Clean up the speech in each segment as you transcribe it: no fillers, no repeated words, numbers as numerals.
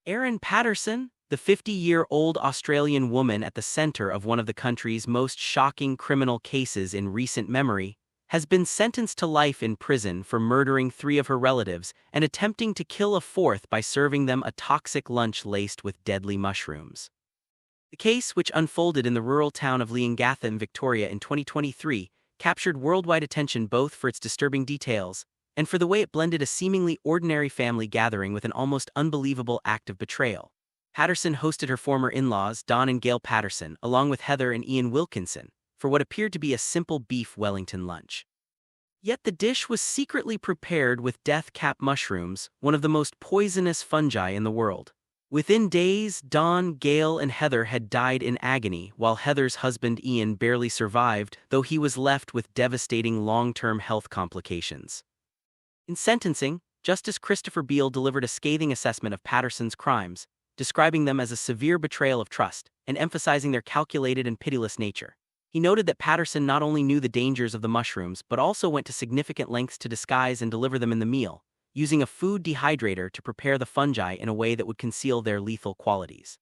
Erin Patterson, the 50-year-old Australian woman at the center of one of the country's most shocking criminal cases in recent memory, has been sentenced to life in prison for murdering three of her relatives and attempting to kill a fourth by serving them a toxic lunch laced with deadly mushrooms. The case, which unfolded in the rural town of Leongatha in Victoria in 2023, captured worldwide attention both for its disturbing details and for the way it blended a seemingly ordinary family gathering with an almost unbelievable act of betrayal. Patterson hosted her former in-laws, Don and Gail Patterson, along with Heather and Erin Wilkinson, for what appeared to be a simple Beef Wellington lunch. Yet the dish was secretly prepared with death-cap mushrooms, one of the most poisonous fungi in the world. Within days, Don, Gail, and Heather had died in agony, while Heather's husband Ian barely survived, though he was left with devastating long-term health complications. In sentencing, Justice Christopher Beale delivered a scathing assessment of Patterson's crimes, describing them as a severe betrayal of trust and emphasizing their calculated and pitiless nature. He noted that Patterson not only knew the dangers of the mushrooms but also went to significant lengths to disguise and deliver them in the meal, using a food dehydrator to prepare the fungi in a way that would conceal their lethal qualities.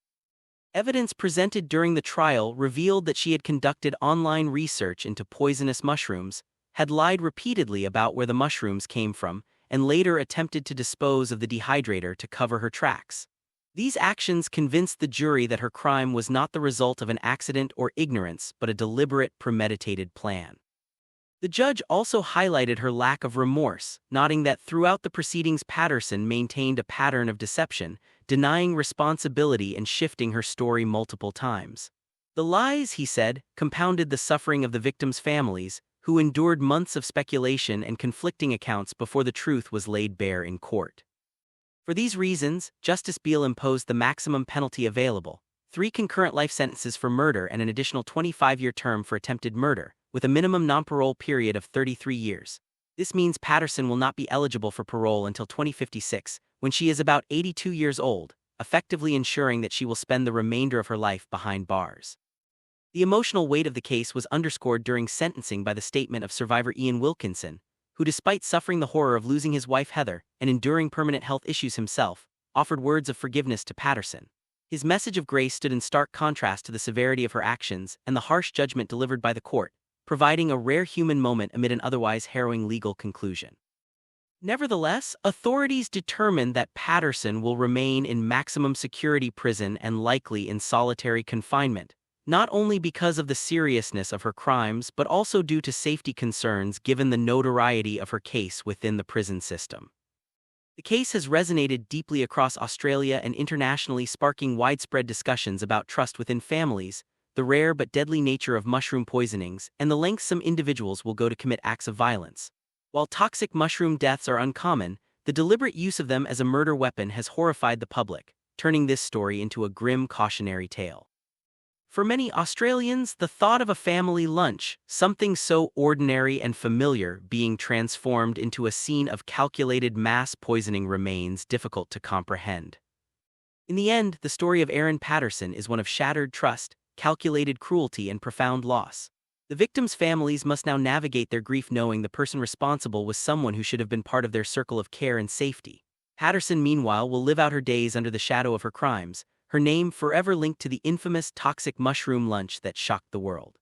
Evidence presented during the trial revealed that she had conducted online research into poisonous mushrooms, had lied repeatedly about where the mushrooms came from, and later attempted to dispose of the dehydrator to cover her tracks. These actions convinced the jury that her crime was not the result of an accident or ignorance but a deliberate, premeditated plan. The judge also highlighted her lack of remorse, noting that throughout the proceedings Patterson maintained a pattern of deception, denying responsibility and shifting her story multiple times. The lies, he said, compounded the suffering of the victims' families, who endured months of speculation and conflicting accounts before the truth was laid bare in court. For these reasons, Justice Beale imposed the maximum penalty available: 3 concurrent life sentences for murder and an additional 25-year term for attempted murder, with a minimum non-parole period of 33 years. This means Patterson will not be eligible for parole until 2056, when she is about 82 years old, effectively ensuring that she will spend the remainder of her life behind bars. The emotional weight of the case was underscored during sentencing by the statement of survivor Erin Wilkinson, who, despite suffering the horror of losing his wife Heather and enduring permanent health issues himself, offered words of forgiveness to Patterson. His message of grace stood in stark contrast to the severity of her actions and the harsh judgment delivered by the court, providing a rare human moment amid an otherwise harrowing legal conclusion. Nevertheless, authorities determined that Patterson will remain in maximum security prison and likely in solitary confinement, not only because of the seriousness of her crimes but also due to safety concerns given the notoriety of her case within the prison system. The case has resonated deeply across Australia and internationally, sparking widespread discussions about trust within families, the rare but deadly nature of mushroom poisonings, and the lengths some individuals will go to commit acts of violence. While toxic mushroom deaths are uncommon, the deliberate use of them as a murder weapon has horrified the public, turning this story into a grim cautionary tale. For many Australians, the thought of a family lunch, something so ordinary and familiar, being transformed into a scene of calculated mass poisoning remains difficult to comprehend. In the end, the story of Erin Patterson is one of shattered trust, calculated cruelty, and profound loss. The victims' families must now navigate their grief knowing the person responsible was someone who should have been part of their circle of care and safety. Patterson, meanwhile, will live out her days under the shadow of her crimes, her name forever linked to the infamous toxic mushroom lunch that shocked the world.